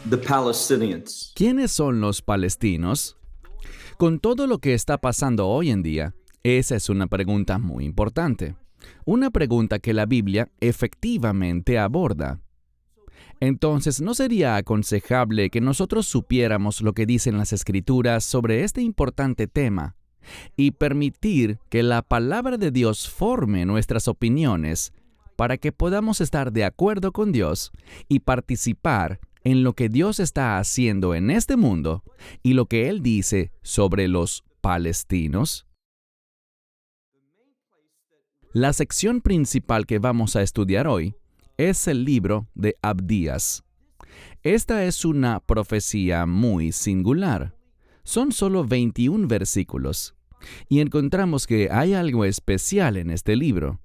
the Palestinians? ¿Quiénes son los palestinos? Con todo lo que está pasando hoy en día, esa es una pregunta muy importante. Una pregunta que la Biblia efectivamente aborda. Entonces, ¿no sería aconsejable que nosotros supiéramos lo que dicen las Escrituras sobre este importante tema y permitir que la palabra de Dios forme nuestras opiniones para que podamos estar de acuerdo con Dios y participar en lo que Dios está haciendo en este mundo y lo que Él dice sobre los palestinos? La sección principal que vamos a estudiar hoy es el libro de Abdías. Esta es una profecía muy singular. Son solo 21 versículos, y encontramos que hay algo especial en este libro.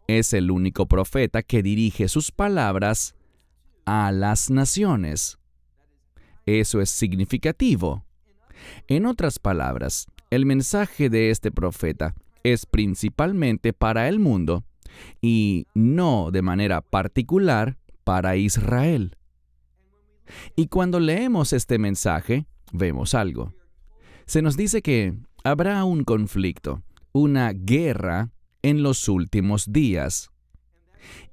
Es el único profeta que dirige sus palabras a las naciones. Eso es significativo. En otras palabras, el mensaje de este profeta es principalmente para el mundo y no de manera particular para Israel. Y cuando leemos este mensaje, vemos algo. Se nos dice que habrá un conflicto, una guerra en los últimos días,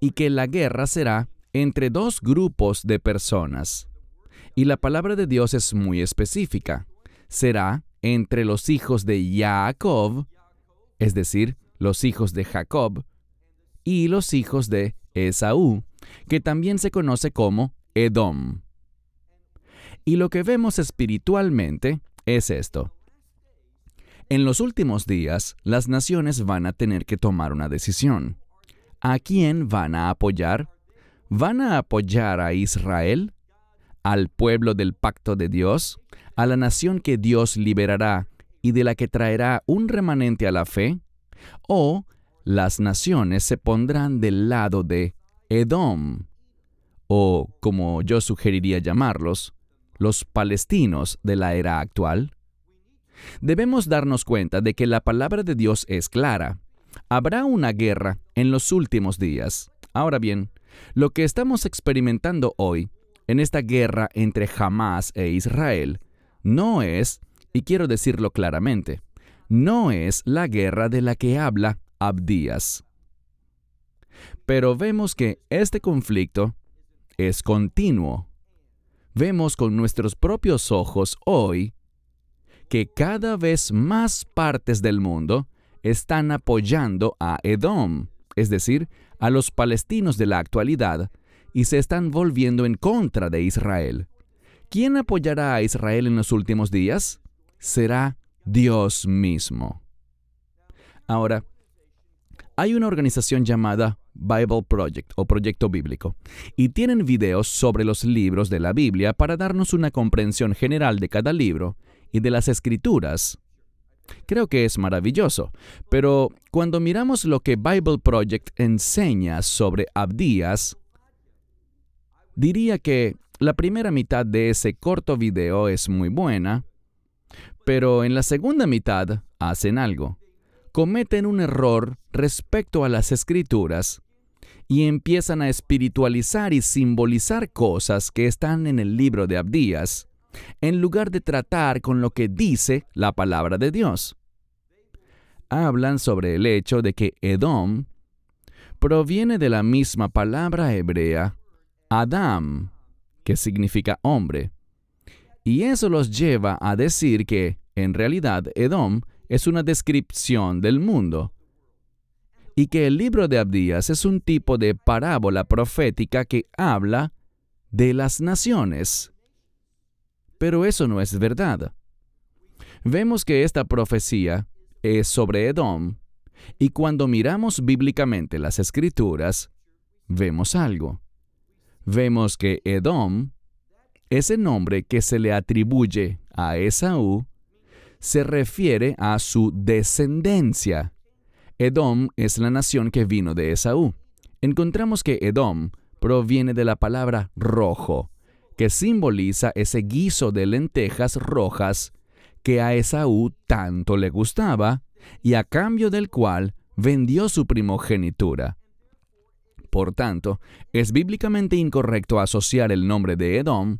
y que la guerra será entre dos grupos de personas. Y la palabra de Dios es muy específica. Será entre los hijos de Jacob, es decir, los hijos de Jacob, y los hijos de Esaú, que también se conoce como Edom. Y lo que vemos espiritualmente es esto. En los últimos días, las naciones van a tener que tomar una decisión. ¿A quién van a apoyar? ¿Van a apoyar a Israel? ¿Al pueblo del pacto de Dios? ¿A la nación que Dios liberará y de la que traerá un remanente a la fe? ¿O las naciones se pondrán del lado de Edom? O, como yo sugeriría llamarlos, los palestinos de la era actual. Debemos darnos cuenta de que la palabra de Dios es clara. Habrá una guerra en los últimos días. Ahora bien, lo que estamos experimentando hoy, en esta guerra entre Hamás e Israel, no es, y quiero decirlo claramente, no es la guerra de la que habla Abdías. Pero vemos que este conflicto es continuo. Vemos con nuestros propios ojos hoy que cada vez más partes del mundo están apoyando a Edom, es decir, a los palestinos de la actualidad, y se están volviendo en contra de Israel. ¿Quién apoyará a Israel en los últimos días? Será Dios mismo. Ahora, hay una organización llamada Bible Project o Proyecto Bíblico, y tienen videos sobre los libros de la Biblia para darnos una comprensión general de cada libro y de las Escrituras. Creo que es maravilloso, pero cuando miramos lo que Bible Project enseña sobre Abdías, diría que la primera mitad de ese corto video es muy buena, pero en la segunda mitad hacen algo. Cometen un error respecto a las Escrituras y empiezan a espiritualizar y simbolizar cosas que están en el libro de Abdías, en lugar de tratar con lo que dice la palabra de Dios. Hablan sobre el hecho de que Edom proviene de la misma palabra hebrea, Adam, que significa hombre. Y eso los lleva a decir que, en realidad, Edom es una descripción del mundo, y que el libro de Abdías es un tipo de parábola profética que habla de las naciones. Pero eso no es verdad. Vemos que esta profecía es sobre Edom, y cuando miramos bíblicamente las Escrituras, vemos algo. Vemos que Edom, ese nombre que se le atribuye a Esaú, se refiere a su descendencia. Edom es la nación que vino de Esaú. Encontramos que Edom proviene de la palabra rojo, que simboliza ese guiso de lentejas rojas que a Esaú tanto le gustaba y a cambio del cual vendió su primogenitura. Por tanto, es bíblicamente incorrecto asociar el nombre de Edom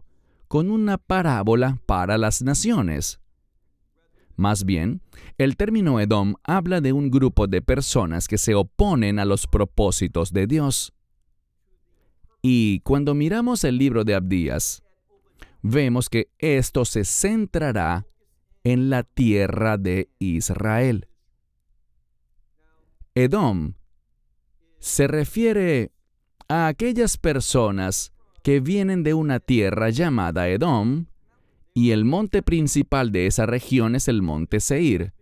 con una parábola para las naciones. Más bien, el término Edom habla de un grupo de personas que se oponen a los propósitos de Dios. Y cuando miramos el libro de Abdías, vemos que esto se centrará en la tierra de Israel. Edom se refiere a aquellas personas que vienen de una tierra llamada Edom, y el monte principal de esa región es el monte Seir.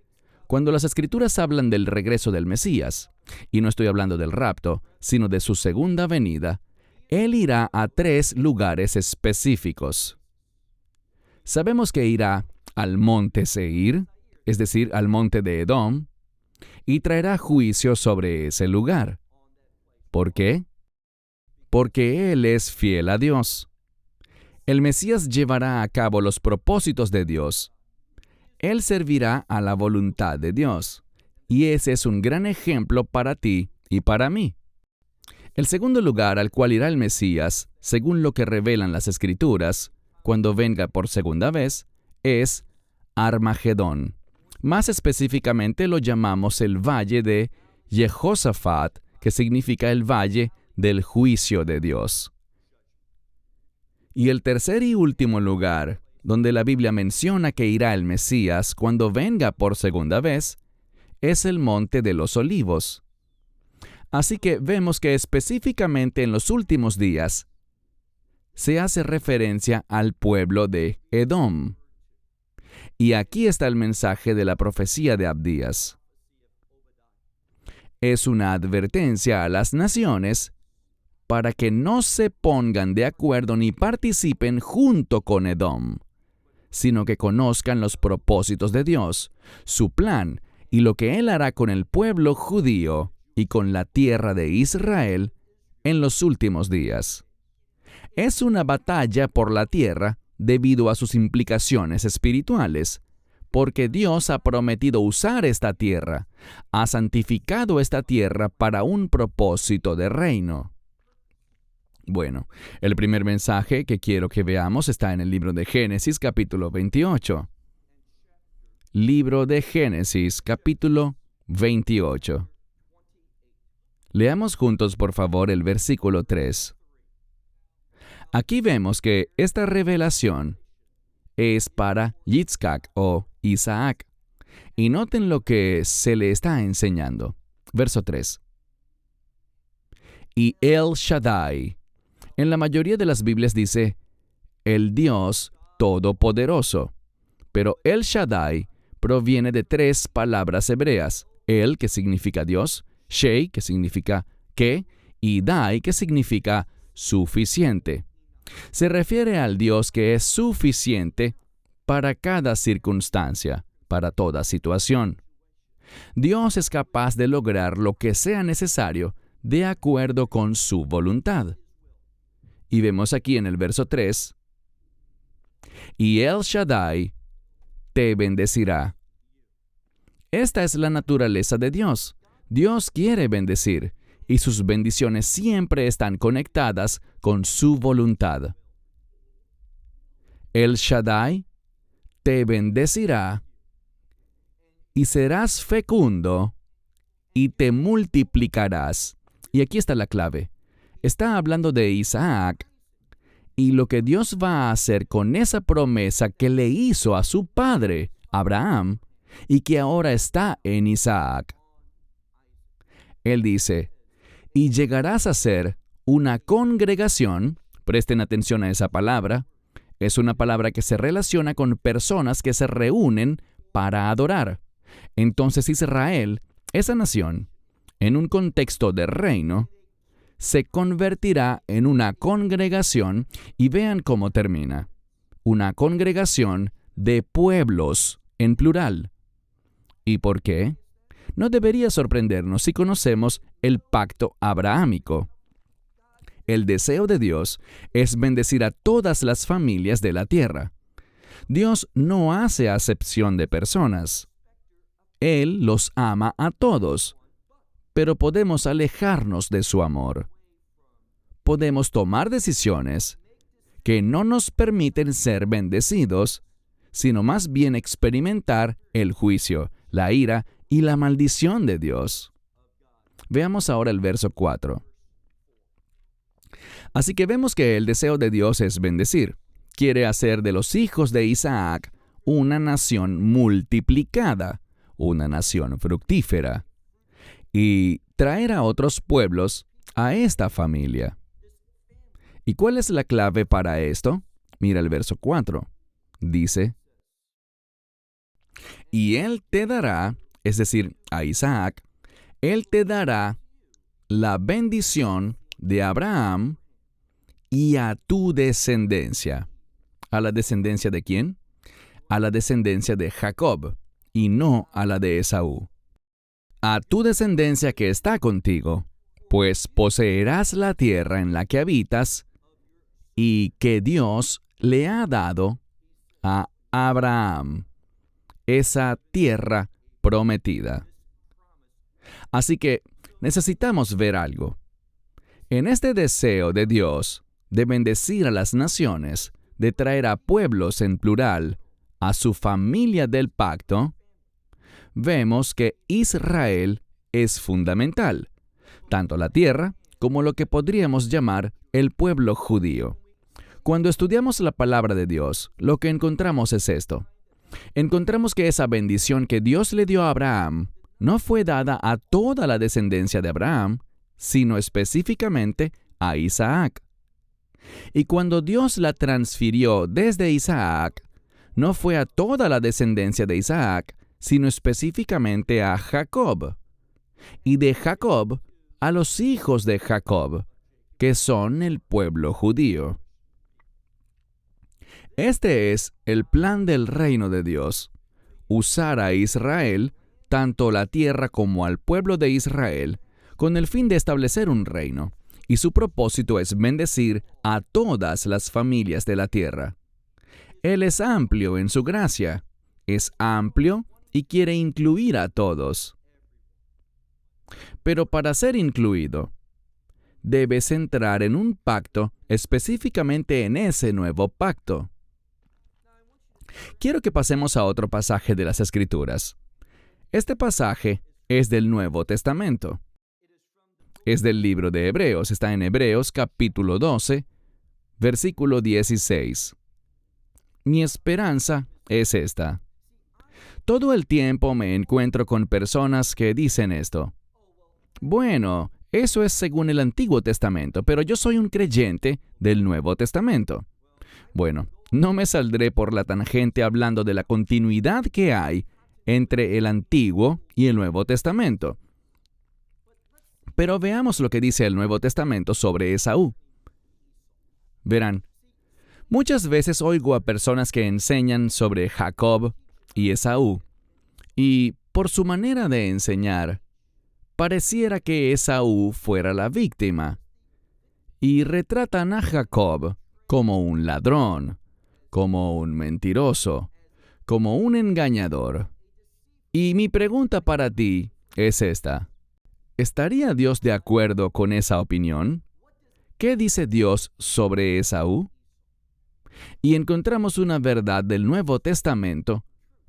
Cuando las Escrituras hablan del regreso del Mesías, y no estoy hablando del rapto, sino de su segunda venida, Él irá a 3 lugares específicos. Sabemos que irá al monte Seir, es decir, al monte de Edom, y traerá juicio sobre ese lugar. ¿Por qué? Porque Él es fiel a Dios. El Mesías llevará a cabo los propósitos de Dios. Él servirá a la voluntad de Dios. Y ese es un gran ejemplo para ti y para mí. El segundo lugar al cual irá el Mesías, según lo que revelan las Escrituras, cuando venga por segunda vez, es Armagedón. Más específicamente lo llamamos el valle de Jehosafat, que significa el valle del juicio de Dios. Y el tercer y último lugar, donde la Biblia menciona que irá el Mesías cuando venga por segunda vez, es el Monte de los Olivos. Así que vemos que específicamente en los últimos días se hace referencia al pueblo de Edom. Y aquí está el mensaje de la profecía de Abdías. Es una advertencia a las naciones para que no se pongan de acuerdo ni participen junto con Edom, sino que conozcan los propósitos de Dios, su plan y lo que Él hará con el pueblo judío y con la tierra de Israel en los últimos días. Es una batalla por la tierra debido a sus implicaciones espirituales, porque Dios ha prometido usar esta tierra, ha santificado esta tierra para un propósito de reino. Bueno, el primer mensaje que quiero que veamos está en el libro de Génesis, capítulo 28. Libro de Génesis, capítulo 28. Leamos juntos, por favor, el versículo 3. Aquí vemos que esta revelación es para Yitzhak o Isaac. Y noten lo que se le está enseñando. Verso 3. Y El Shaddai. En la mayoría de las Biblias dice, el Dios Todopoderoso. Pero El Shaddai proviene de 3 palabras hebreas. El, que significa Dios, Shei, que significa que, y Dai, que significa suficiente. Se refiere al Dios que es suficiente para cada circunstancia, para toda situación. Dios es capaz de lograr lo que sea necesario de acuerdo con su voluntad. Y vemos aquí en el verso 3, y El Shaddai te bendecirá. Esta es la naturaleza de Dios. Dios quiere bendecir, y sus bendiciones siempre están conectadas con su voluntad. El Shaddai te bendecirá, y serás fecundo, y te multiplicarás. Y aquí está la clave. Está hablando de Isaac y lo que Dios va a hacer con esa promesa que le hizo a su padre, Abraham, y que ahora está en Isaac. Él dice, y llegarás a ser una congregación, presten atención a esa palabra, es una palabra que se relaciona con personas que se reúnen para adorar. Entonces Israel, esa nación, en un contexto de reino, se convertirá en una congregación, y vean cómo termina. Una congregación de pueblos en plural. ¿Y por qué? No debería sorprendernos si conocemos el pacto abrahámico. El deseo de Dios es bendecir a todas las familias de la tierra. Dios no hace acepción de personas. Él los ama a todos, pero podemos alejarnos de su amor. Podemos tomar decisiones que no nos permiten ser bendecidos, sino más bien experimentar el juicio, la ira y la maldición de Dios. Veamos ahora el verso 4. Así que vemos que el deseo de Dios es bendecir. Quiere hacer de los hijos de Isaac una nación multiplicada, una nación fructífera, y traer a otros pueblos a esta familia. ¿Y cuál es la clave para esto? Mira el verso 4. Dice, y Él te dará, es decir, a Isaac, Él te dará la bendición de Abraham y a tu descendencia. ¿A la descendencia de quién? A la descendencia de Jacob, y no a la de Esaú. A tu descendencia que está contigo, pues poseerás la tierra en la que habitas, y que Dios le ha dado a Abraham, esa tierra prometida. Así que necesitamos ver algo. En este deseo de Dios de bendecir a las naciones, de traer a pueblos en plural a su familia del pacto, vemos que Israel es fundamental, tanto la tierra como lo que podríamos llamar el pueblo judío. Cuando estudiamos la palabra de Dios, lo que encontramos es esto. Encontramos que esa bendición que Dios le dio a Abraham no fue dada a toda la descendencia de Abraham, sino específicamente a Isaac. Y cuando Dios la transfirió desde Isaac, no fue a toda la descendencia de Isaac, sino específicamente a Jacob. Y de Jacob a los hijos de Jacob, que son el pueblo judío. Este es el plan del reino de Dios: usar a Israel, tanto la tierra como al pueblo de Israel, con el fin de establecer un reino, y su propósito es bendecir a todas las familias de la tierra. Él es amplio en su gracia, es amplio y quiere incluir a todos. Pero para ser incluido, debes entrar en un pacto, específicamente en ese nuevo pacto. Quiero que pasemos a otro pasaje de las Escrituras. Este pasaje es del Nuevo Testamento. Es del libro de Hebreos, está en Hebreos capítulo 12, versículo 16. Mi esperanza es esta. Todo el tiempo me encuentro con personas que dicen esto. Bueno, eso es según el Antiguo Testamento, pero yo soy un creyente del Nuevo Testamento. Bueno, no me saldré por la tangente hablando de la continuidad que hay entre el Antiguo y el Nuevo Testamento. Pero veamos lo que dice el Nuevo Testamento sobre Esaú. Verán, muchas veces oigo a personas que enseñan sobre Jacob y Esaú, y por su manera de enseñar, pareciera que Esaú fuera la víctima, y retratan a Jacob como un ladrón, como un mentiroso, como un engañador. Y mi pregunta para ti es esta. ¿Estaría Dios de acuerdo con esa opinión? ¿Qué dice Dios sobre Esaú? Y encontramos una verdad del Nuevo Testamento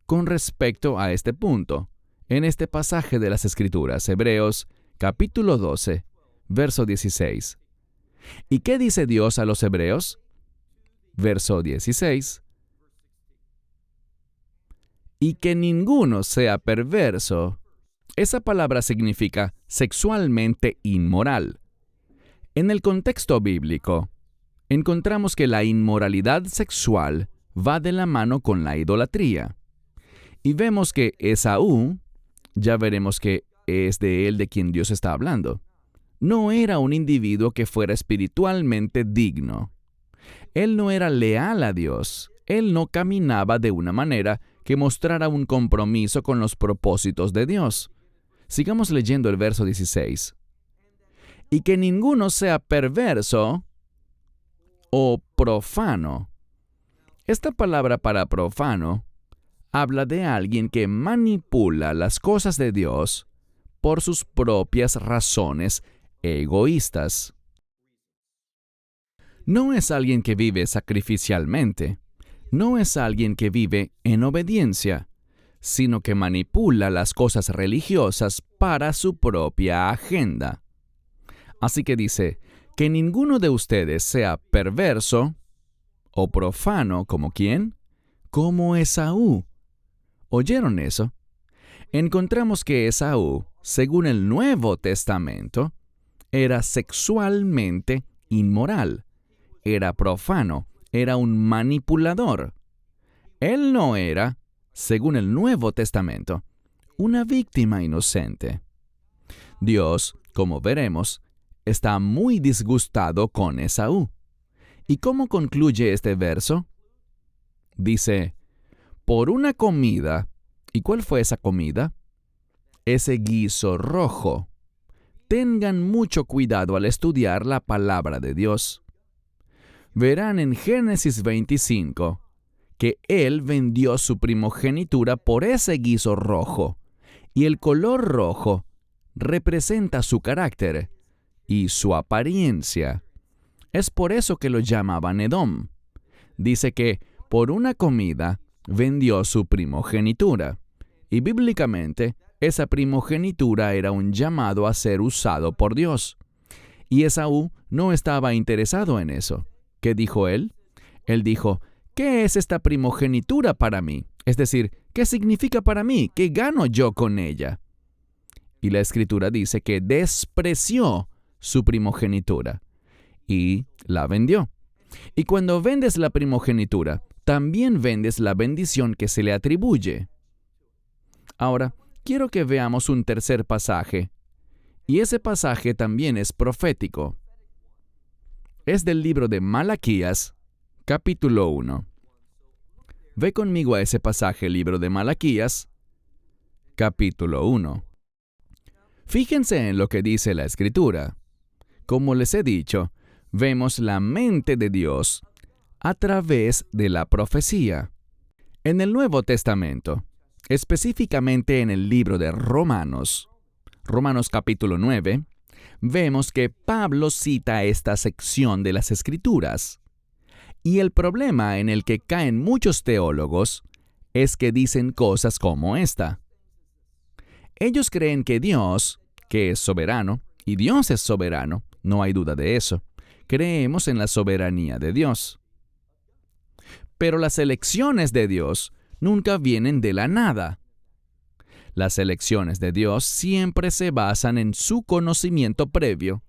con respecto a este punto, en este pasaje de las Escrituras, Hebreos capítulo 12, verso 16. ¿Y qué dice Dios a los hebreos? Verso 16. Y que ninguno sea perverso. Esa palabra significa sexualmente inmoral. En el contexto bíblico, encontramos que la inmoralidad sexual va de la mano con la idolatría. Y vemos que Esaú, ya veremos que es de él de quien Dios está hablando, no era un individuo que fuera espiritualmente digno. Él no era leal a Dios. Él no caminaba de una manera que mostrara un compromiso con los propósitos de Dios. Sigamos leyendo el verso 16. Y que ninguno sea perverso o profano. Esta palabra para profano habla de alguien que manipula las cosas de Dios por sus propias razones egoístas. No es alguien que vive sacrificialmente. No es alguien que vive en obediencia, sino que manipula las cosas religiosas para su propia agenda. Así que dice, que ninguno de ustedes sea perverso o profano, ¿como quién? Como Esaú. ¿Oyeron eso? Encontramos que Esaú, según el Nuevo Testamento, era sexualmente inmoral, era profano, era un manipulador. Él no era, según el Nuevo Testamento, una víctima inocente. Dios, como veremos, está muy disgustado con Esaú. ¿Y cómo concluye este verso? Dice, por una comida. ¿Y cuál fue esa comida? Ese guiso rojo. Tengan mucho cuidado al estudiar la palabra de Dios. Verán en Génesis 25 que Él vendió su primogenitura por ese guiso rojo, y el color rojo representa su carácter y su apariencia. Es por eso que lo llamaban Edom. Dice que por una comida vendió su primogenitura, y bíblicamente esa primogenitura era un llamado a ser usado por Dios. Y Esaú no estaba interesado en eso. ¿Qué dijo él? Él dijo, ¿qué es esta primogenitura para mí? Es decir, ¿qué significa para mí? ¿Qué gano yo con ella? Y la Escritura dice que despreció su primogenitura y la vendió. Y cuando vendes la primogenitura, también vendes la bendición que se le atribuye. Ahora, quiero que veamos un tercer pasaje, y ese pasaje también es profético. Es del libro de Malaquías, capítulo 1. Ve conmigo a ese pasaje, libro de Malaquías, capítulo 1. Fíjense en lo que dice la Escritura. Como les he dicho, vemos la mente de Dios a través de la profecía. En el Nuevo Testamento, específicamente en el libro de Romanos capítulo 9, vemos que Pablo cita esta sección de las Escrituras. Y el problema en el que caen muchos teólogos es que dicen cosas como esta. Ellos creen que Dios, que es soberano, y Dios es soberano, no hay duda de eso. Creemos en la soberanía de Dios. Pero las elecciones de Dios nunca vienen de la nada. Las elecciones de Dios siempre se basan en su conocimiento previo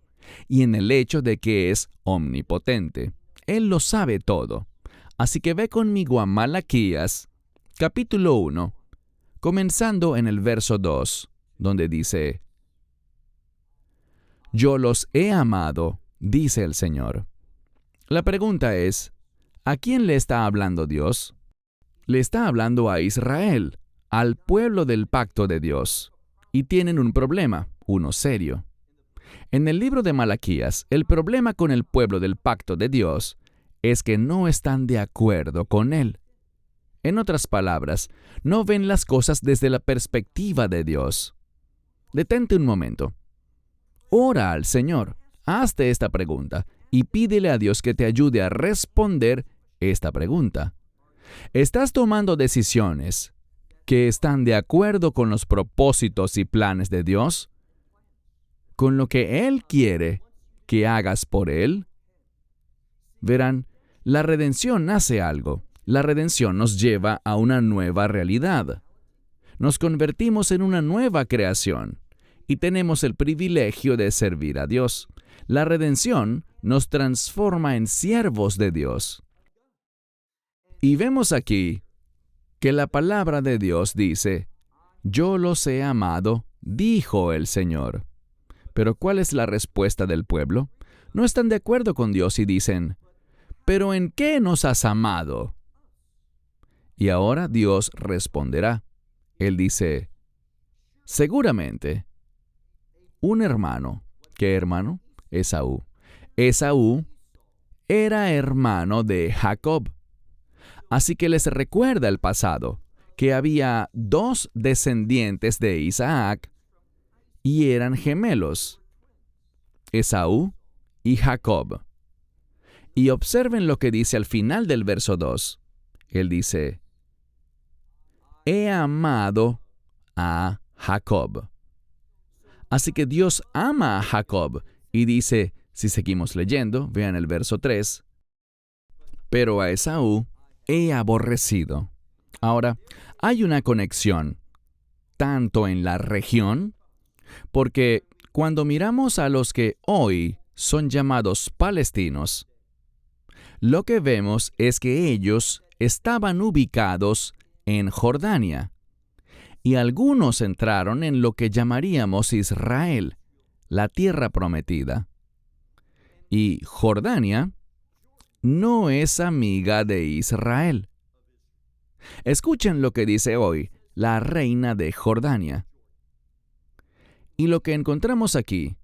y en el hecho de que es omnipotente. Él lo sabe todo. Así que ve conmigo a Malaquías, capítulo 1, comenzando en el verso 2, donde dice, Yo los he amado, dice el Señor. La pregunta es, ¿a quién le está hablando Dios? Le está hablando a Israel, al pueblo del pacto de Dios. Y tienen un problema, uno serio. En el libro de Malaquías, el problema con el pueblo del pacto de Dios es que no están de acuerdo con Él. En otras palabras, no ven las cosas desde la perspectiva de Dios. Detente un momento. Ora al Señor, hazte esta pregunta y pídele a Dios que te ayude a responder esta pregunta. ¿Estás tomando decisiones que están de acuerdo con los propósitos y planes de Dios? ¿Con lo que Él quiere que hagas por Él? Verán, la redención hace algo. La redención nos lleva a una nueva realidad. Nos convertimos en una nueva creación y tenemos el privilegio de servir a Dios. La redención nos transforma en siervos de Dios. Y vemos aquí que la palabra de Dios dice, Yo los he amado, dijo el Señor. Pero ¿cuál es la respuesta del pueblo? No están de acuerdo con Dios y dicen, ¿pero en qué nos has amado? Y ahora Dios responderá. Él dice, seguramente, un hermano. ¿Qué hermano? Esaú. Esaú era hermano de Jacob. Así que les recuerda el pasado, que había dos descendientes de Isaac y eran gemelos, Esaú y Jacob. Y observen lo que dice al final del verso 2. Él dice, he amado a Jacob. Así que Dios ama a Jacob y dice, si seguimos leyendo, vean el verso 3, pero a Esaú he aborrecido. Ahora, hay una conexión, tanto en la región, porque cuando miramos a los que hoy son llamados palestinos, lo que vemos es que ellos estaban ubicados en Jordania, y algunos entraron en lo que llamaríamos Israel, la tierra prometida. Y Jordania no es amiga de Israel. Escuchen lo que dice hoy la reina de Jordania. Y lo que encontramos aquí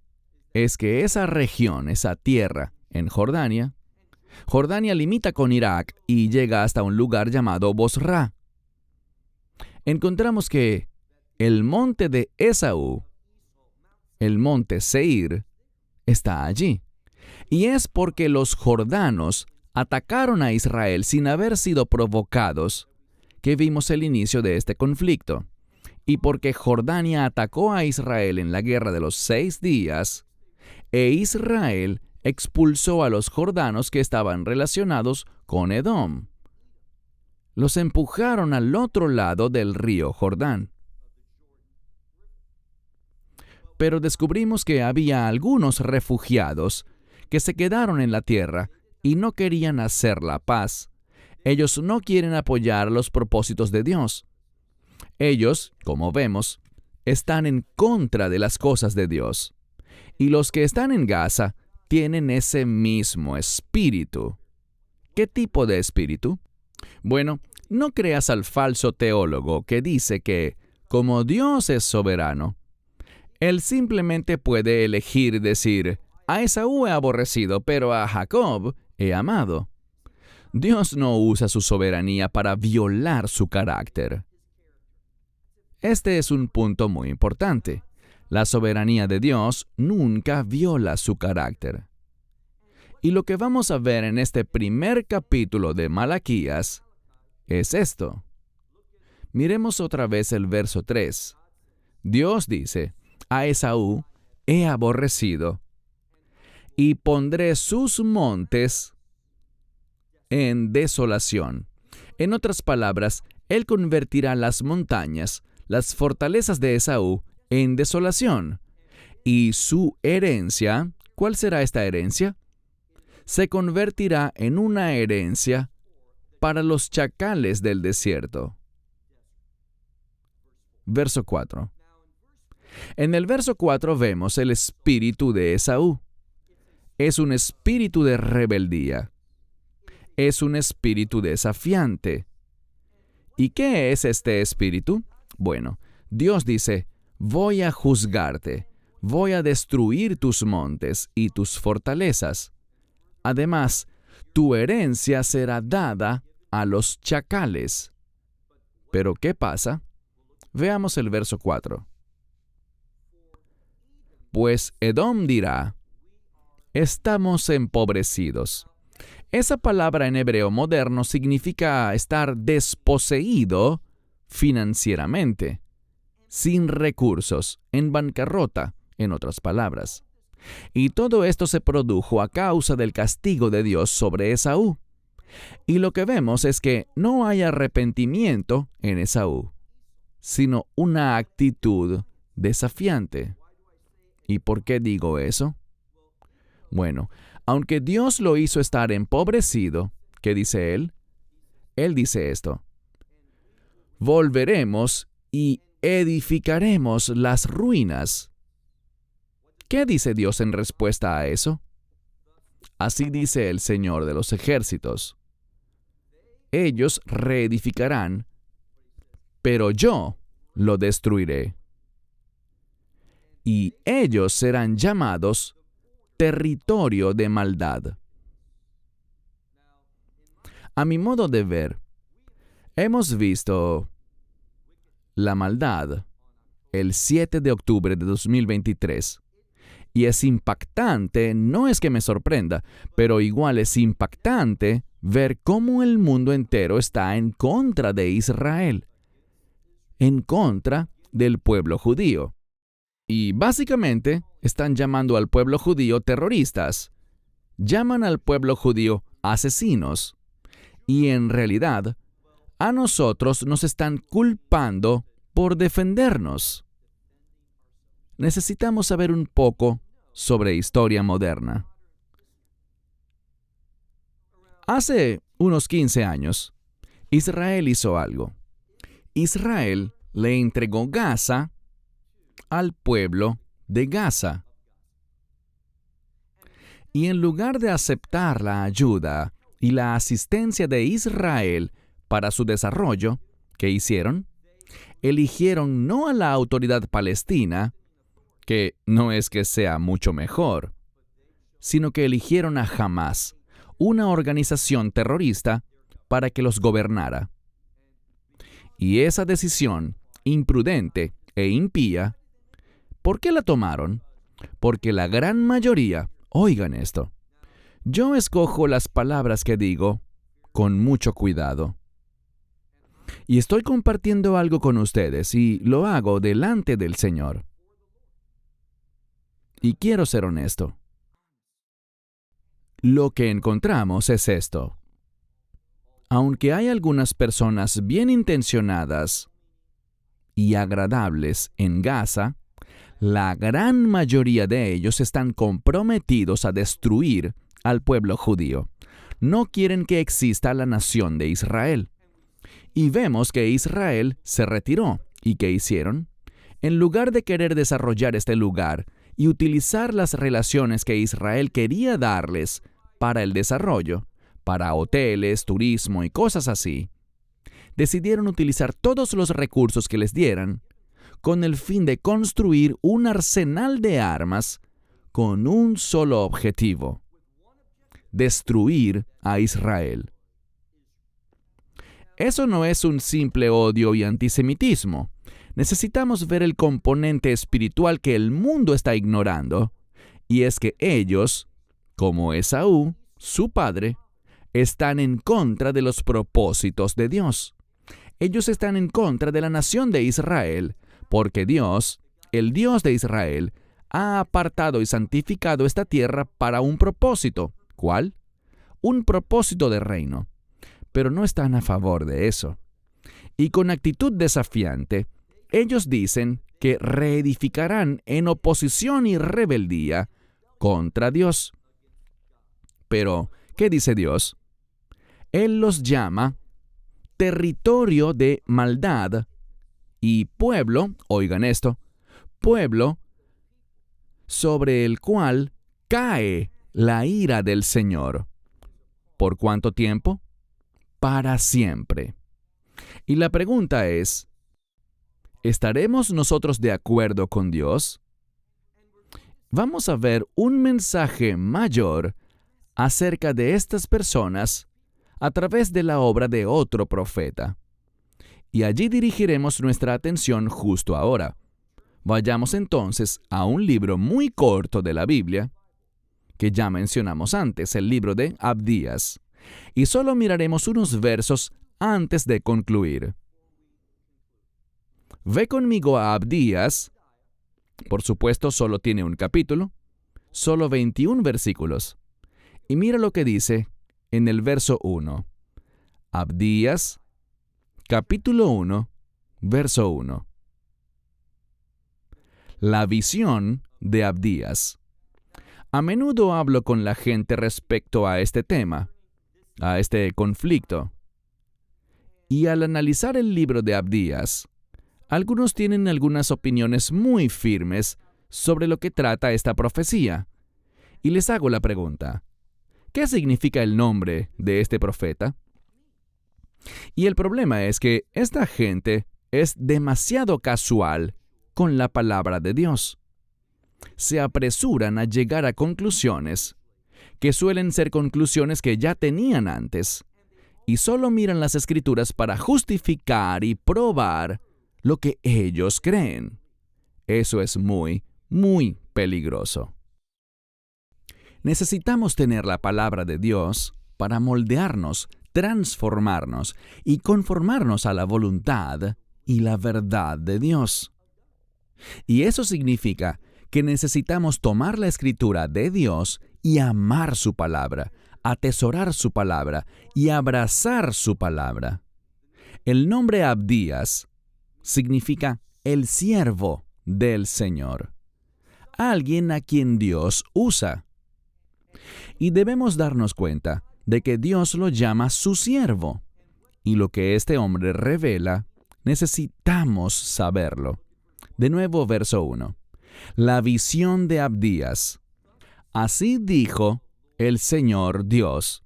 es que esa región, esa tierra en Jordania limita con Irak y llega hasta un lugar llamado Bosra. Encontramos que el monte de Esaú, el monte Seir, está allí. Y es porque los jordanos atacaron a Israel sin haber sido provocados que vimos el inicio de este conflicto. Y porque Jordania atacó a Israel en la guerra de los 6 días, e Israel expulsó a los jordanos que estaban relacionados con Edom. Los empujaron al otro lado del río Jordán. Pero descubrimos que había algunos refugiados que se quedaron en la tierra y no querían hacer la paz. Ellos no quieren apoyar los propósitos de Dios. Ellos, como vemos, están en contra de las cosas de Dios. Y los que están en Gaza tienen ese mismo espíritu. ¿Qué tipo de espíritu? Bueno, no creas al falso teólogo que dice que, como Dios es soberano, Él simplemente puede elegir decir, a Esaú he aborrecido, pero a Jacob he amado. Dios no usa su soberanía para violar su carácter. Este es un punto muy importante. La soberanía de Dios nunca viola su carácter. Y lo que vamos a ver en este primer capítulo de Malaquías es esto. Miremos otra vez el verso 3. Dios dice, a Esaú he aborrecido, y pondré sus montes en desolación. En otras palabras, Él convertirá las montañas, las fortalezas de Esaú, en desolación. Y su herencia, ¿cuál será esta herencia? Se convertirá en una herencia para los chacales del desierto. Verso 4. En el verso 4 vemos el espíritu de Esaú. Es un espíritu de rebeldía. Es un espíritu desafiante. ¿Y qué es este espíritu? Bueno, Dios dice, voy a juzgarte, voy a destruir tus montes y tus fortalezas. Además, tu herencia será dada a los chacales. ¿Pero qué pasa? Veamos el verso 4. Pues Edom dirá, estamos empobrecidos. Esa palabra en hebreo moderno significa estar desposeído financieramente, sin recursos, en bancarrota, en otras palabras. Y todo esto se produjo a causa del castigo de Dios sobre Esaú. Y lo que vemos es que no hay arrepentimiento en Esaú, sino una actitud desafiante. ¿Y por qué digo eso? Bueno, aunque Dios lo hizo estar empobrecido, ¿qué dice Él? Él dice esto: volveremos y edificaremos las ruinas. ¿Qué dice Dios en respuesta a eso? Así dice el Señor de los ejércitos: ellos reedificarán, pero yo lo destruiré. Y ellos serán llamados territorio de maldad. A mi modo de ver, hemos visto la maldad el 7 de octubre de 2023. Y es impactante, no es que me sorprenda, pero igual es impactante ver cómo el mundo entero está en contra de Israel, en contra del pueblo judío. Y básicamente están llamando al pueblo judío terroristas. Llaman al pueblo judío asesinos. Y en realidad, a nosotros nos están culpando por defendernos. Necesitamos saber un poco sobre historia moderna. Hace unos 15 años, Israel hizo algo. Israel le entregó Gaza al pueblo de Gaza. Y en lugar de aceptar la ayuda y la asistencia de Israel para su desarrollo, ¿qué hicieron? Eligieron no a la autoridad palestina, que no es que sea mucho mejor, sino que eligieron a Hamás, una organización terrorista, para que los gobernara. Y esa decisión, imprudente e impía, ¿por qué la tomaron? Porque la gran mayoría, oigan esto, yo escojo las palabras que digo con mucho cuidado. Y estoy compartiendo algo con ustedes y lo hago delante del Señor. Y quiero ser honesto. Lo que encontramos es esto. Aunque hay algunas personas bien intencionadas y agradables en Gaza, la gran mayoría de ellos están comprometidos a destruir al pueblo judío. No quieren que exista la nación de Israel. Y vemos que Israel se retiró. ¿Y qué hicieron? En lugar de querer desarrollar este lugar y utilizar las relaciones que Israel quería darles para el desarrollo, para hoteles, turismo y cosas así, decidieron utilizar todos los recursos que les dieran con el fin de construir un arsenal de armas con un solo objetivo: destruir a Israel. Eso no es un simple odio y antisemitismo. Necesitamos ver el componente espiritual que el mundo está ignorando, y es que ellos, como Esaú, su padre, están en contra de los propósitos de Dios. Ellos están en contra de la nación de Israel, porque Dios, el Dios de Israel, ha apartado y santificado esta tierra para un propósito. ¿Cuál? Un propósito de reino. Pero no están a favor de eso. Y con actitud desafiante, ellos dicen que reedificarán en oposición y rebeldía contra Dios. Pero, ¿qué dice Dios? Él los llama territorio de maldad y pueblo, oigan esto, pueblo sobre el cual cae la ira del Señor. ¿Por cuánto tiempo? Para siempre. Y la pregunta es, ¿estaremos nosotros de acuerdo con Dios? Vamos a ver un mensaje mayor acerca de estas personas a través de la obra de otro profeta. Y allí dirigiremos nuestra atención justo ahora. Vayamos entonces a un libro muy corto de la Biblia, que ya mencionamos antes, el libro de Abdías, y solo miraremos unos versos antes de concluir. Ve conmigo a Abdías. Por supuesto, solo tiene un capítulo, solo 21 versículos. Y mira lo que dice en el verso 1. Abdías, capítulo 1, verso 1. La visión de Abdías. A menudo hablo con la gente respecto a este tema, a este conflicto. Y al analizar el libro de Abdías, algunos tienen algunas opiniones muy firmes sobre lo que trata esta profecía. Y les hago la pregunta: ¿qué significa el nombre de este profeta? Y el problema es que esta gente es demasiado casual con la palabra de Dios. Se apresuran a llegar a conclusiones que suelen ser conclusiones que ya tenían antes, y solo miran las Escrituras para justificar y probar lo que ellos creen. Eso es muy, muy peligroso. Necesitamos tener la palabra de Dios para moldearnos, transformarnos y conformarnos a la voluntad y la verdad de Dios. Y eso significa que necesitamos tomar la escritura de Dios y amar su palabra, atesorar su palabra y abrazar su palabra. El nombre Abdías significa el siervo del Señor, alguien a quien Dios usa. Y debemos darnos cuenta de que Dios lo llama su siervo, y lo que este hombre revela, necesitamos saberlo. De nuevo, verso 1. La visión de Abdías. Así dijo el Señor Dios.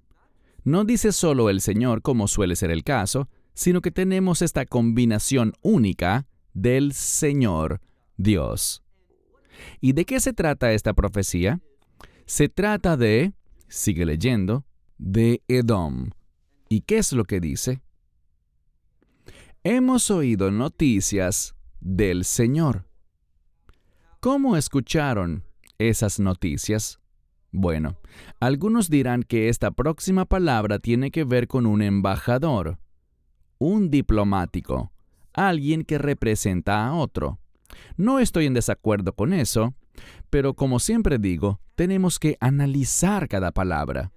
No dice solo el Señor, como suele ser el caso, sino que tenemos esta combinación única del Señor Dios. ¿Y de qué se trata esta profecía? Se trata de, sigue leyendo, de Edom. ¿Y qué es lo que dice? Hemos oído noticias del Señor. ¿Cómo escucharon esas noticias? Bueno, algunos dirán que esta próxima palabra tiene que ver con un embajador, un diplomático, alguien que representa a otro. No estoy en desacuerdo con eso, pero como siempre digo, tenemos que analizar cada palabra.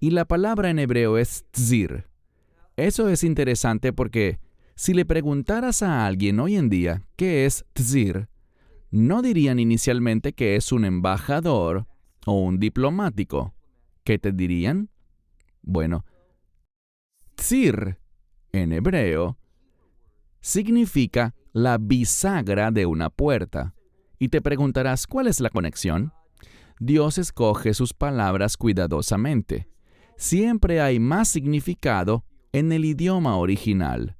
Y la palabra en hebreo es tzir. Eso es interesante porque si le preguntaras a alguien hoy en día qué es tzir, no dirían inicialmente que es un embajador o un diplomático. ¿Qué te dirían? Bueno, tzir en hebreo significa la bisagra de una puerta. Y te preguntarás, ¿cuál es la conexión? Dios escoge sus palabras cuidadosamente. Siempre hay más significado en el idioma original.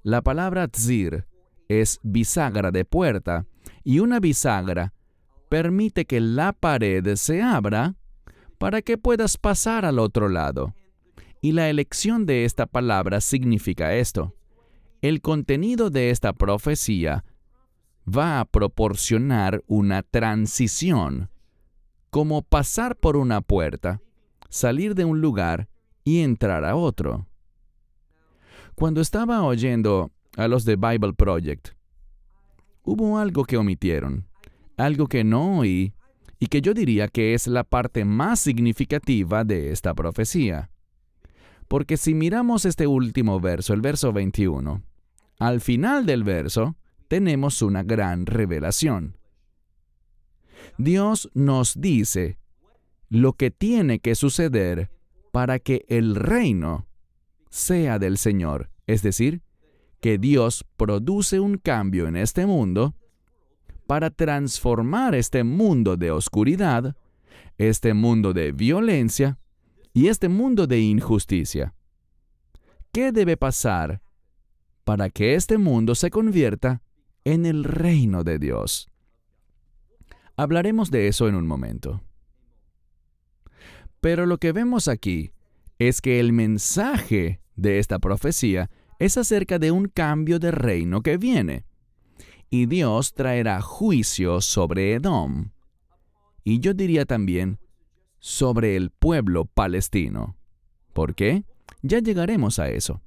La palabra tzir es bisagra de puerta, y una bisagra permite que la pared se abra para que puedas pasar al otro lado. Y la elección de esta palabra significa esto. El contenido de esta profecía va a proporcionar una transición, como pasar por una puerta, salir de un lugar y entrar a otro. Cuando estaba oyendo a los de Bible Project, hubo algo que omitieron, algo que no oí y que yo diría que es la parte más significativa de esta profecía. Porque si miramos este último verso, el verso 21, al final del verso tenemos una gran revelación. Dios nos dice lo que tiene que suceder para que el reino sea del Señor, es decir, que Dios produce un cambio en este mundo para transformar este mundo de oscuridad, este mundo de violencia y este mundo de injusticia. ¿Qué debe pasar para que este mundo se convierta en el reino de Dios? Hablaremos de eso en un momento. Pero lo que vemos aquí es que el mensaje de esta profecía es acerca de un cambio de reino que viene. Y Dios traerá juicio sobre Edom. Y yo diría también sobre el pueblo palestino. ¿Por qué? Ya llegaremos a eso.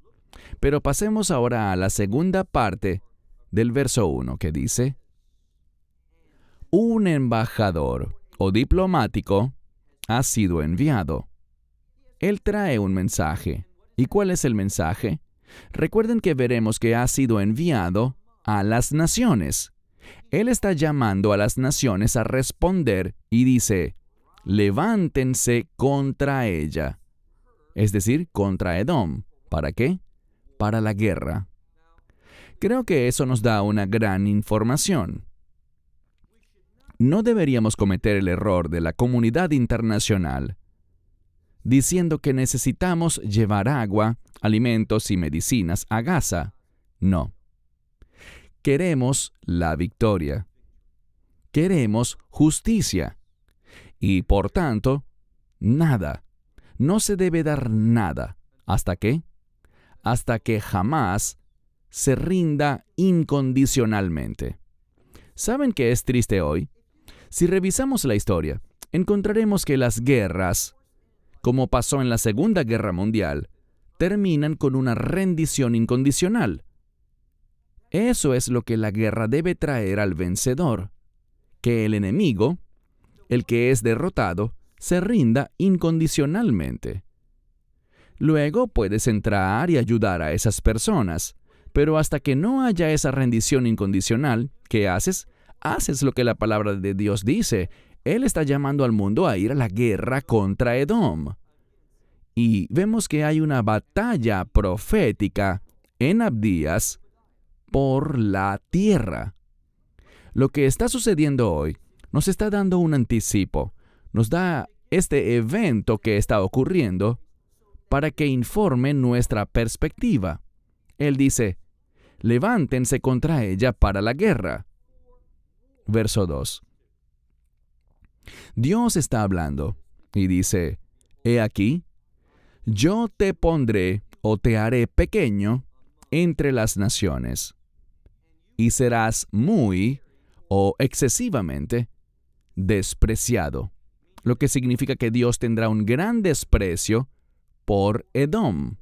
Pero pasemos ahora a la segunda parte del verso 1 que dice: un embajador o diplomático ha sido enviado. Él trae un mensaje. ¿Y cuál es el mensaje? Recuerden que veremos que ha sido enviado a las naciones. Él está llamando a las naciones a responder y dice: levántense contra ella. Es decir, contra Edom. ¿Para qué? Para la guerra. Creo que eso nos da una gran información. No deberíamos cometer el error de la comunidad internacional diciendo que necesitamos llevar agua, alimentos y medicinas a Gaza. No. Queremos la victoria. Queremos justicia. Y por tanto, nada. No se debe dar nada. ¿Hasta qué? Hasta que Hamás se rinda incondicionalmente. ¿Saben qué es triste hoy? Si revisamos la historia, encontraremos que las guerras, como pasó en la Segunda Guerra Mundial, terminan con una rendición incondicional. Eso es lo que la guerra debe traer al vencedor, que el enemigo, el que es derrotado, se rinda incondicionalmente. Luego puedes entrar y ayudar a esas personas, pero hasta que no haya esa rendición incondicional, ¿qué haces? Haces lo que la palabra de Dios dice. Él está llamando al mundo a ir a la guerra contra Edom. Y vemos que hay una batalla profética en Abdías por la tierra. Lo que está sucediendo hoy nos está dando un anticipo, nos da este evento que está ocurriendo para que informe nuestra perspectiva. Él dice, levántense contra ella para la guerra. Verso 2. Dios está hablando y dice, he aquí, yo te pondré o te haré pequeño entre las naciones, y serás muy o excesivamente despreciado, lo que significa que Dios tendrá un gran desprecio por Edom.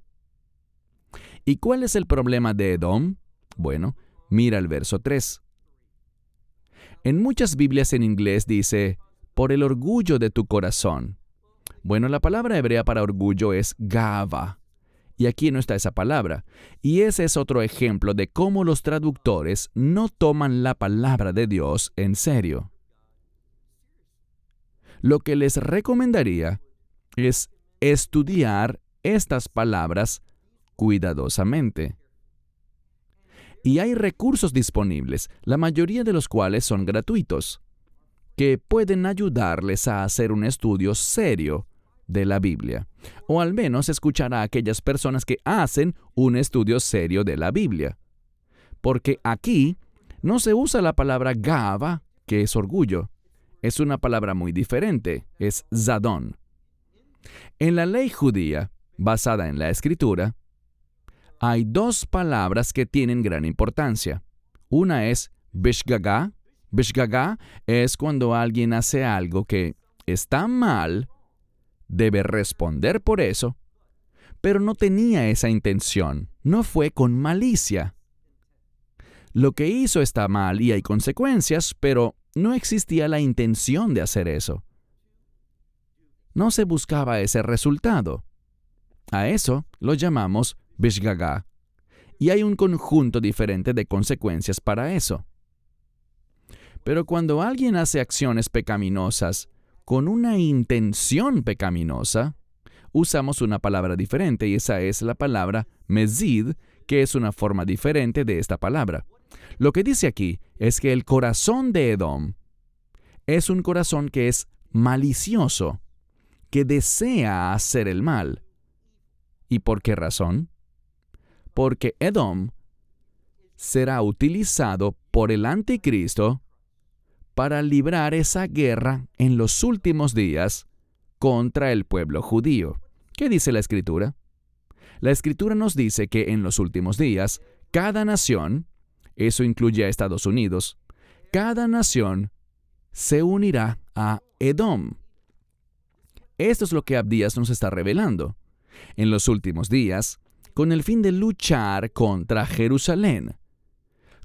¿Y cuál es el problema de Edom? Bueno, mira el verso 3. En muchas Biblias en inglés dice, por el orgullo de tu corazón. Bueno, la palabra hebrea para orgullo es gava, y aquí no está esa palabra. Y ese es otro ejemplo de cómo los traductores no toman la palabra de Dios en serio. Lo que les recomendaría es estudiar estas palabras cuidadosamente. Y hay recursos disponibles, la mayoría de los cuales son gratuitos, que pueden ayudarles a hacer un estudio serio de la Biblia, o al menos escuchar a aquellas personas que hacen un estudio serio de la Biblia. Porque aquí no se usa la palabra gava, que es orgullo. Es una palabra muy diferente, es zadón. En la ley judía, basada en la Escritura, hay dos palabras que tienen gran importancia. Una es bishgagá. Bishgagá es cuando alguien hace algo que está mal, debe responder por eso, pero no tenía esa intención, no fue con malicia. Lo que hizo está mal y hay consecuencias, pero no existía la intención de hacer eso. No se buscaba ese resultado. A eso lo llamamos bishgagá, y hay un conjunto diferente de consecuencias para eso. Pero cuando alguien hace acciones pecaminosas con una intención pecaminosa, usamos una palabra diferente y esa es la palabra mezid, que es una forma diferente de esta palabra. Lo que dice aquí es que el corazón de Edom es un corazón que es malicioso, que desea hacer el mal. ¿Y por qué razón? Porque Edom será utilizado por el anticristo para librar esa guerra en los últimos días contra el pueblo judío. ¿Qué dice la Escritura? La Escritura nos dice que en los últimos días, cada nación, eso incluye a Estados Unidos, cada nación se unirá a Edom. Esto es lo que Abdías nos está revelando. En los últimos días, con el fin de luchar contra Jerusalén,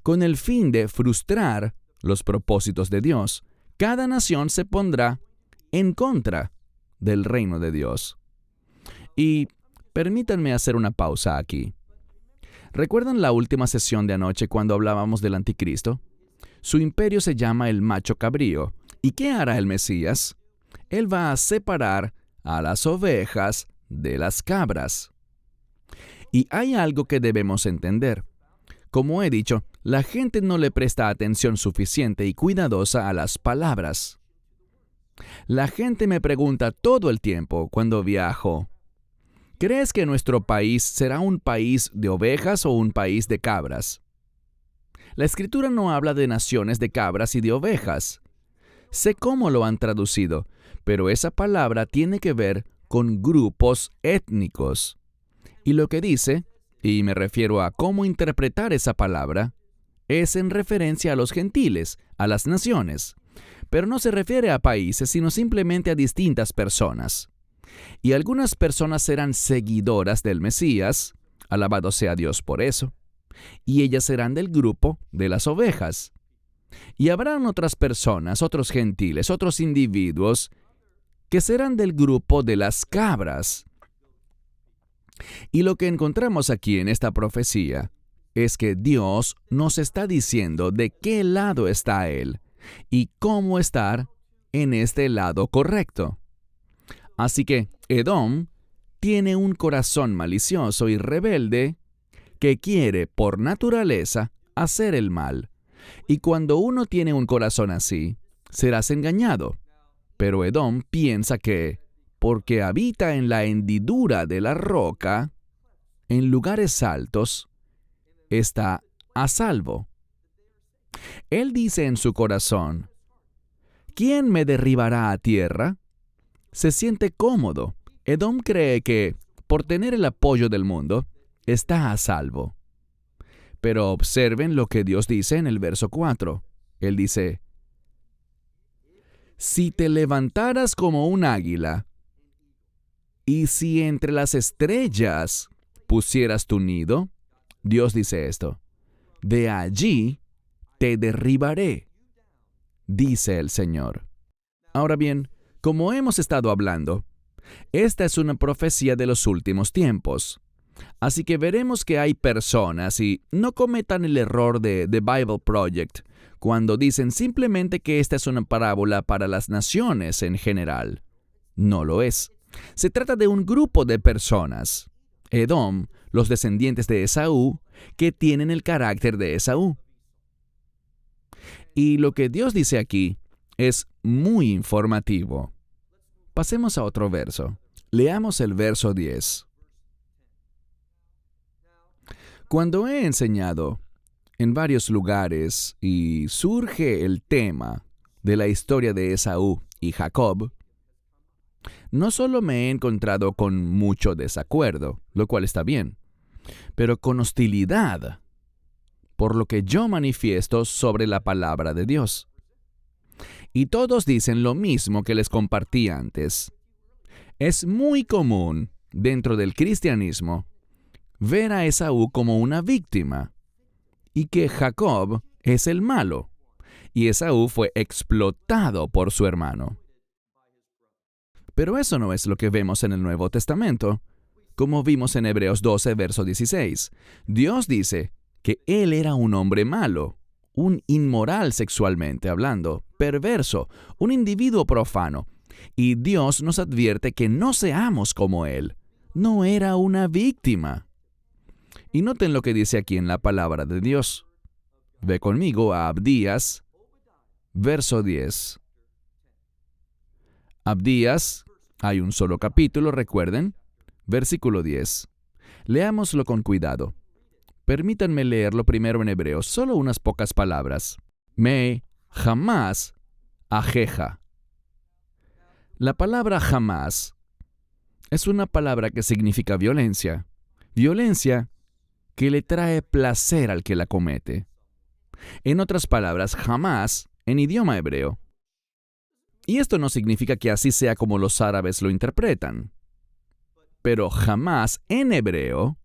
con el fin de frustrar los propósitos de Dios, cada nación se pondrá en contra del reino de Dios. Y permítanme hacer una pausa aquí. ¿Recuerdan la última sesión de anoche cuando hablábamos del anticristo? Su imperio se llama el macho cabrío. ¿Y qué hará el Mesías? Él va a separar a las ovejas de las cabras. Y hay algo que debemos entender. Como he dicho, la gente no le presta atención suficiente y cuidadosa a las palabras. La gente me pregunta todo el tiempo cuando viajo, ¿crees que nuestro país será un país de ovejas o un país de cabras? La Escritura no habla de naciones de cabras y de ovejas. Sé cómo lo han traducido, pero esa palabra tiene que ver con grupos étnicos. Y lo que dice, y me refiero a cómo interpretar esa palabra, es en referencia a los gentiles, a las naciones. pero no se refiere a países, sino simplemente a distintas personas. Y algunas personas serán seguidoras del Mesías, alabado sea Dios por eso, y ellas serán del grupo de las ovejas. Y habrán otras personas, otros gentiles, otros individuos, que serán del grupo de las cabras. Y lo que encontramos aquí en esta profecía es que Dios nos está diciendo de qué lado está Él y cómo estar en este lado correcto. Así que Edom tiene un corazón malicioso y rebelde que quiere, por naturaleza, hacer el mal. Y cuando uno tiene un corazón así, serás engañado. Pero Edom piensa que, porque habita en la hendidura de la roca, en lugares altos, está a salvo. Él dice en su corazón, ¿quién me derribará a tierra? Se siente cómodo. Edom cree que, por tener el apoyo del mundo, está a salvo. Pero observen lo que Dios dice en el verso 4. Él dice, si te levantaras como un águila, y si entre las estrellas pusieras tu nido, Dios dice esto, de allí te derribaré, dice el Señor. Ahora bien, como hemos estado hablando, esta es una profecía de los últimos tiempos. Así que veremos que hay personas, y no cometan el error de The Bible Project, cuando dicen simplemente que esta es una parábola para las naciones en general. No lo es. Se trata de un grupo de personas, Edom, los descendientes de Esaú, que tienen el carácter de Esaú. Y lo que Dios dice aquí es muy informativo. Pasemos a otro verso. Leamos el verso 10. Cuando he enseñado en varios lugares y surge el tema de la historia de Esaú y Jacob, no solo me he encontrado con mucho desacuerdo, lo cual está bien, pero con hostilidad, por lo que yo manifiesto sobre la palabra de Dios. Y todos dicen lo mismo que les compartí antes. Es muy común dentro del cristianismo ver a Esaú como una víctima y que Jacob es el malo y Esaú fue explotado por su hermano. Pero eso no es lo que vemos en el Nuevo Testamento. Como vimos en Hebreos 12, verso 16, Dios dice que él era un hombre malo, un inmoral sexualmente hablando, perverso, un individuo profano, y Dios nos advierte que no seamos como él. No era una víctima. Y noten lo que dice aquí en la palabra de Dios. Ve conmigo a Abdías, verso 10. Abdías, hay un solo capítulo, recuerden, versículo 10. Leámoslo con cuidado. Permítanme leerlo primero en hebreo, solo unas pocas palabras. Me, jamás, ajeja. La palabra jamás es una palabra que significa violencia. Violencia que le trae placer al que la comete. En otras palabras, jamás, en idioma hebreo. Y esto no significa que así sea como los árabes lo interpretan. Pero jamás en hebreo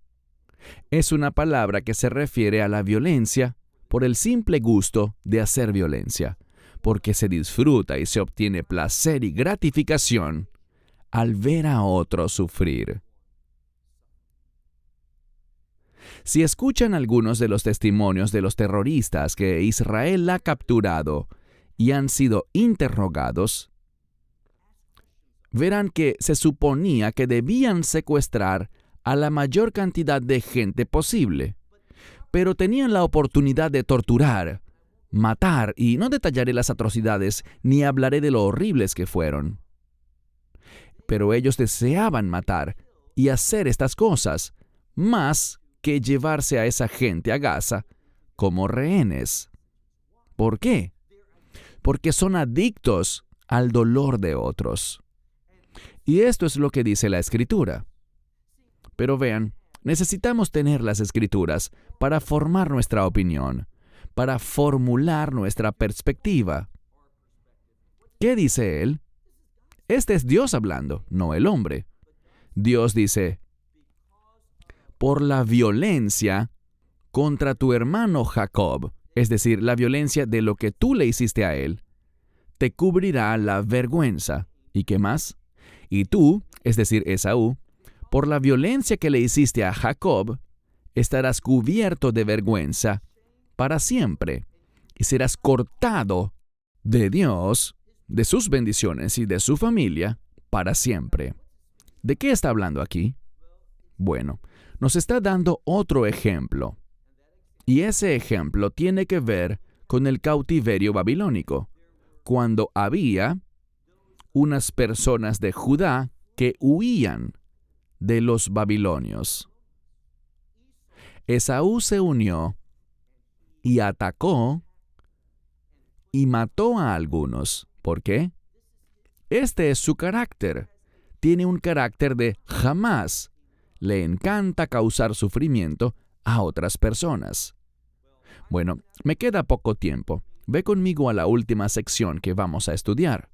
es una palabra que se refiere a la violencia por el simple gusto de hacer violencia, porque se disfruta y se obtiene placer y gratificación al ver a otro sufrir. Si escuchan algunos de los testimonios de los terroristas que Israel ha capturado y han sido interrogados, verán que se suponía que debían secuestrar a la mayor cantidad de gente posible, pero tenían la oportunidad de torturar, matar, y no detallaré las atrocidades ni hablaré de lo horribles que fueron. Pero ellos deseaban matar y hacer estas cosas, más que llevarse a esa gente a Gaza como rehenes. ¿Por qué? Porque son adictos al dolor de otros. Y esto es lo que dice la Escritura. Pero vean, necesitamos tener las Escrituras para formar nuestra opinión, para formular nuestra perspectiva. ¿Qué dice él? Este es Dios hablando, no el hombre. Dios dice, por la violencia contra tu hermano Jacob, es decir, la violencia de lo que tú le hiciste a él, te cubrirá la vergüenza. ¿Y qué más? Y tú, es decir, Esaú, por la violencia que le hiciste a Jacob, estarás cubierto de vergüenza para siempre, y serás cortado de Dios, de sus bendiciones y de su familia para siempre. ¿De qué está hablando aquí? Bueno, nos está dando otro ejemplo. Y ese ejemplo tiene que ver con el cautiverio babilónico, cuando había unas personas de Judá que huían de los babilonios. Esaú se unió y atacó y mató a algunos. ¿Por qué? Este es su carácter. Tiene un carácter de jamás. Le encanta causar sufrimiento a otras personas. Bueno, me queda poco tiempo. Ve conmigo a la última sección que vamos a estudiar.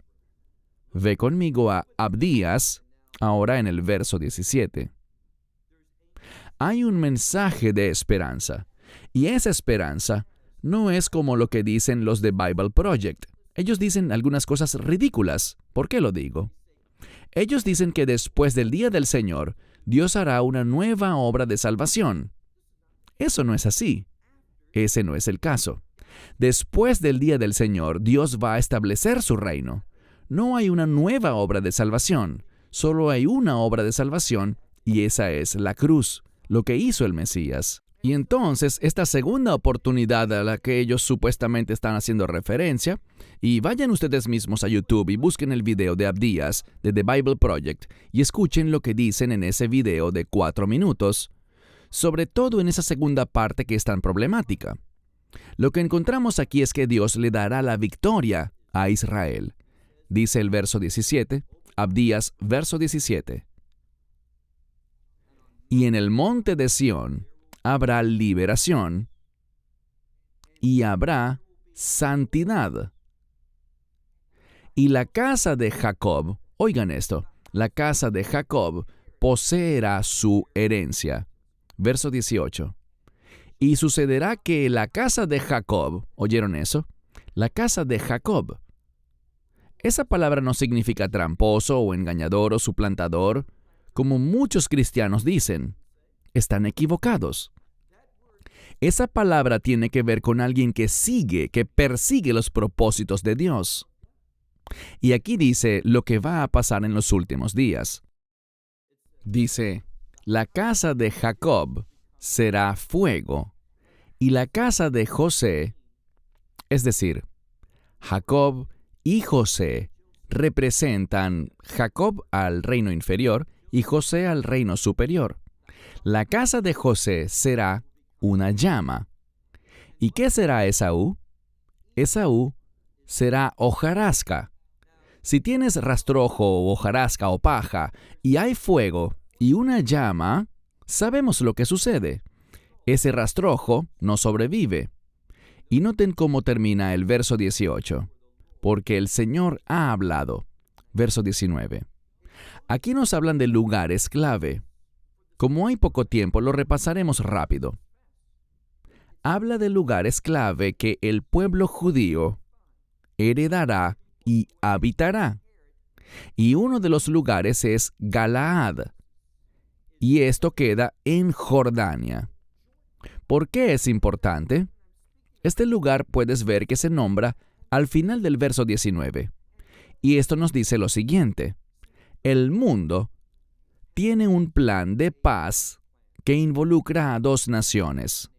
Ve conmigo a Abdías, ahora en el verso 17. Hay un mensaje de esperanza, y esa esperanza no es como lo que dicen los de Bible Project. Ellos dicen algunas cosas ridículas. ¿Por qué lo digo? Ellos dicen que después del día del Señor, Dios hará una nueva obra de salvación. Eso no es así. Ese no es el caso. Después del día del Señor, Dios va a establecer su reino. No hay una nueva obra de salvación, solo hay una obra de salvación, y esa es la cruz, lo que hizo el Mesías. Y entonces, esta segunda oportunidad a la que ellos supuestamente están haciendo referencia, y vayan ustedes mismos a YouTube y busquen el video de Abdías de The Bible Project y escuchen lo que dicen en ese video de 4 minutos, sobre todo en esa segunda parte que es tan problemática. Lo que encontramos aquí es que Dios le dará la victoria a Israel. Dice el verso 17, Abdías, verso 17. Y en el monte de Sión habrá liberación y habrá santidad. Y la casa de Jacob, oigan esto, la casa de Jacob poseerá su herencia. Verso 18. Y sucederá que la casa de Jacob, ¿oyeron eso? La casa de Jacob. Esa palabra no significa tramposo o engañador o suplantador, como muchos cristianos dicen. Están equivocados. Esa palabra tiene que ver con alguien que persigue los propósitos de Dios. Y aquí dice lo que va a pasar en los últimos días. Dice, la casa de Jacob será fuego, y la casa de José, es decir, Jacob y José representan Jacob al reino inferior y José al reino superior. La casa de José será una llama. ¿Y qué será Esaú? Esaú será hojarasca. Si tienes rastrojo o hojarasca o paja y hay fuego y una llama, sabemos lo que sucede. Ese rastrojo no sobrevive. Y noten cómo termina el verso 18. Porque el Señor ha hablado. Verso 19. Aquí nos hablan de lugares clave. Como hay poco tiempo, lo repasaremos rápido. Habla de lugares clave que el pueblo judío heredará y habitará. Y uno de los lugares es Galaad. Y esto queda en Jordania. ¿Por qué es importante? Este lugar puedes ver que se nombra al final del verso 19. Y esto nos dice lo siguiente. El mundo tiene un plan de paz que involucra a 2 naciones,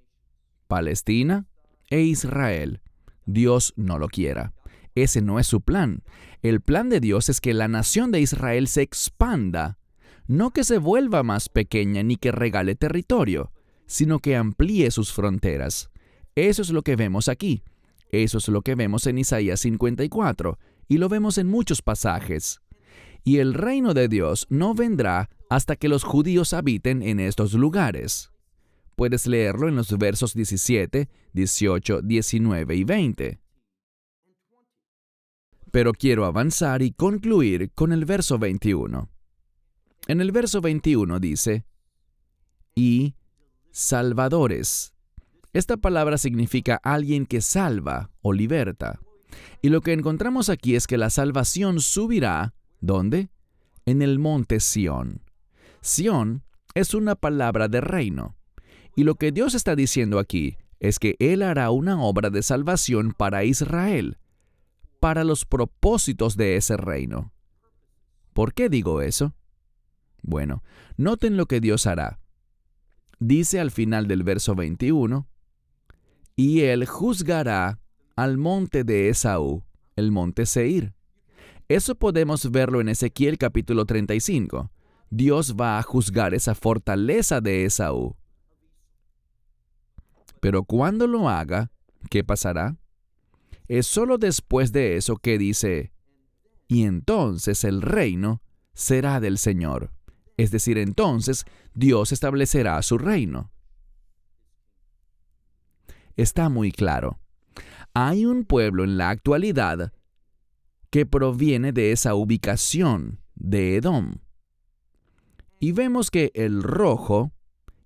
Palestina e Israel. Dios no lo quiera. Ese no es su plan. El plan de Dios es que la nación de Israel se expanda, no que se vuelva más pequeña ni que regale territorio, sino que amplíe sus fronteras. Eso es lo que vemos aquí. Eso es lo que vemos en Isaías 54, y lo vemos en muchos pasajes. Y el reino de Dios no vendrá hasta que los judíos habiten en estos lugares. Puedes leerlo en los versos 17, 18, 19 y 20. Pero quiero avanzar y concluir con el verso 21. En el verso 21 dice, y salvadores. Esta palabra significa alguien que salva o liberta. Y lo que encontramos aquí es que la salvación subirá, ¿dónde? En el monte Sión. Sión es una palabra de reino. Y lo que Dios está diciendo aquí es que Él hará una obra de salvación para Israel, para los propósitos de ese reino. ¿Por qué digo eso? Bueno, noten lo que Dios hará. Dice al final del verso 21, y Él juzgará al monte de Esaú, el monte Seir. Eso podemos verlo en Ezequiel capítulo 35. Dios va a juzgar esa fortaleza de Esaú. Pero cuando lo haga, ¿qué pasará? Es solo después de eso que dice, y entonces el reino será del Señor. Es decir, entonces Dios establecerá su reino. Está muy claro. Hay un pueblo en la actualidad que proviene de esa ubicación de Edom. Y vemos que el rojo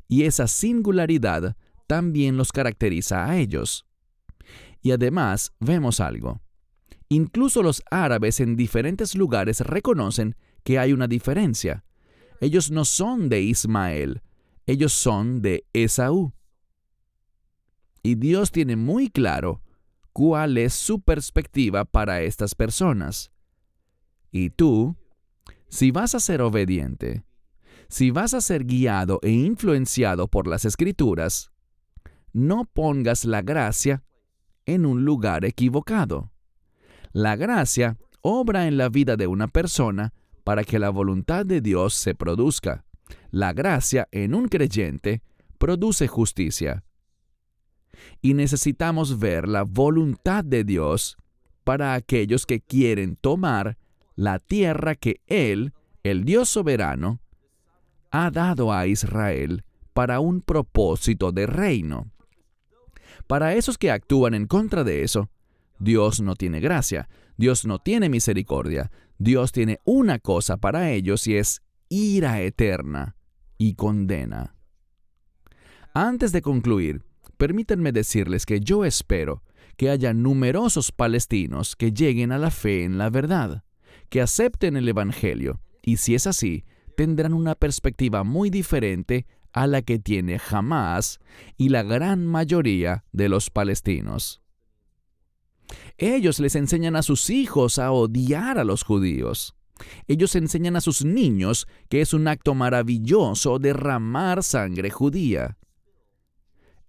y esa singularidad también los caracteriza a ellos. Y además vemos algo. Incluso los árabes en diferentes lugares reconocen que hay una diferencia. Ellos no son de Ismael, ellos son de Esaú. Y Dios tiene muy claro cuál es su perspectiva para estas personas. Y tú, si vas a ser obediente, si vas a ser guiado e influenciado por las Escrituras, no pongas la gracia en un lugar equivocado. La gracia obra en la vida de una persona para que la voluntad de Dios se produzca. La gracia en un creyente produce justicia. Y necesitamos ver la voluntad de Dios para aquellos que quieren tomar la tierra que Él, el Dios soberano, ha dado a Israel para un propósito de reino. Para esos que actúan en contra de eso, Dios no tiene gracia, Dios no tiene misericordia, Dios tiene una cosa para ellos y es ira eterna y condena. Antes de concluir, permítanme decirles que yo espero que haya numerosos palestinos que lleguen a la fe en la verdad, que acepten el Evangelio, y si es así, tendrán una perspectiva muy diferente a la que tiene Hamás y la gran mayoría de los palestinos. Ellos les enseñan a sus hijos a odiar a los judíos. Ellos enseñan a sus niños que es un acto maravilloso derramar sangre judía.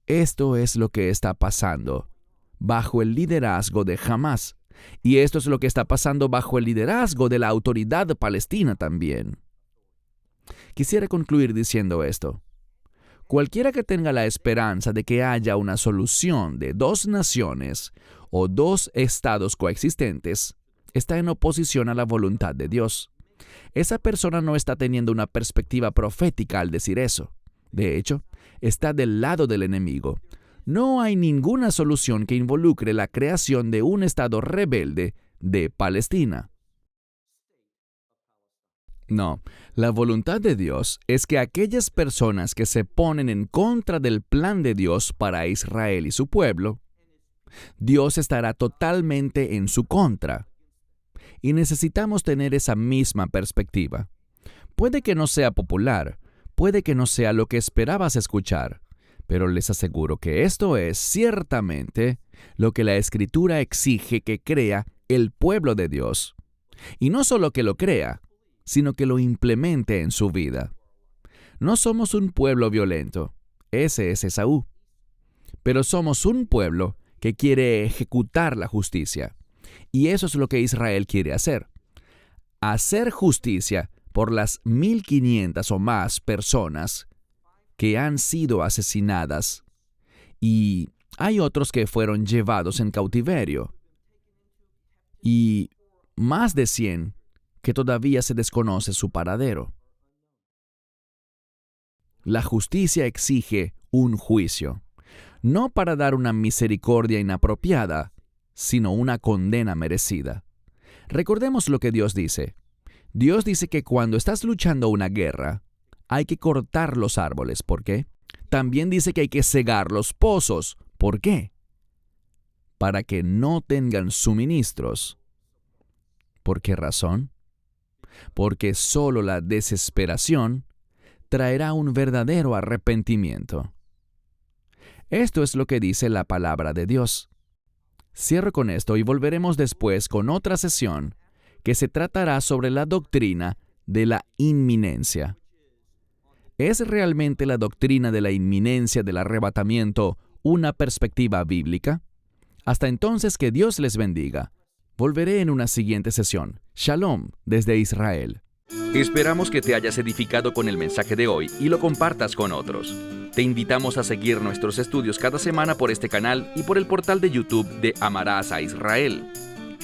Esto es lo que está pasando bajo el liderazgo de Hamás. Y esto es lo que está pasando bajo el liderazgo de la autoridad palestina también. Quisiera concluir diciendo esto. Cualquiera que tenga la esperanza de que haya una solución de dos naciones o dos estados coexistentes, está en oposición a la voluntad de Dios. Esa persona no está teniendo una perspectiva profética al decir eso. De hecho, está del lado del enemigo. No hay ninguna solución que involucre la creación de un estado rebelde de Palestina. No, la voluntad de Dios es que aquellas personas que se ponen en contra del plan de Dios para Israel y su pueblo, Dios estará totalmente en su contra. Y necesitamos tener esa misma perspectiva. Puede que no sea popular, puede que no sea lo que esperabas escuchar, pero les aseguro que esto es ciertamente lo que la Escritura exige que crea el pueblo de Dios. Y no solo que lo crea, sino que lo implemente en su vida. No somos un pueblo violento, ese es Esaú, pero somos un pueblo que quiere ejecutar la justicia. Y eso es lo que Israel quiere hacer. Hacer justicia por las 1,500 o más personas que han sido asesinadas. Y hay otros que fueron llevados en cautiverio. Y más de 100 que todavía se desconoce su paradero. La justicia exige un juicio, no para dar una misericordia inapropiada, sino una condena merecida. Recordemos lo que Dios dice. Dios dice que cuando estás luchando una guerra, hay que cortar los árboles. ¿Por qué? También dice que hay que cegar los pozos. ¿Por qué? Para que no tengan suministros. ¿Por qué razón? Porque solo la desesperación traerá un verdadero arrepentimiento. Esto es lo que dice la palabra de Dios. Cierro con esto y volveremos después con otra sesión que se tratará sobre la doctrina de la inminencia. ¿Es realmente la doctrina de la inminencia del arrebatamiento una perspectiva bíblica? Hasta entonces, que Dios les bendiga. Volveré en una siguiente sesión. Shalom desde Israel. Esperamos que te hayas edificado con el mensaje de hoy y lo compartas con otros. Te invitamos a seguir nuestros estudios cada semana por este canal y por el portal de YouTube de Amarás a Israel.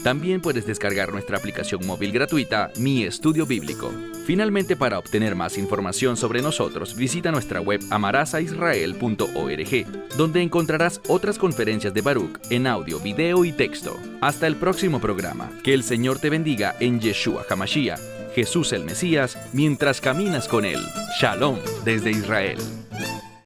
También puedes descargar nuestra aplicación móvil gratuita, Mi Estudio Bíblico. Finalmente, para obtener más información sobre nosotros, visita nuestra web amarasaisrael.org, donde encontrarás otras conferencias de Baruch en audio, video y texto. Hasta el próximo programa. Que el Señor te bendiga en Yeshua HaMashiach, Jesús el Mesías, mientras caminas con Él. Shalom desde Israel.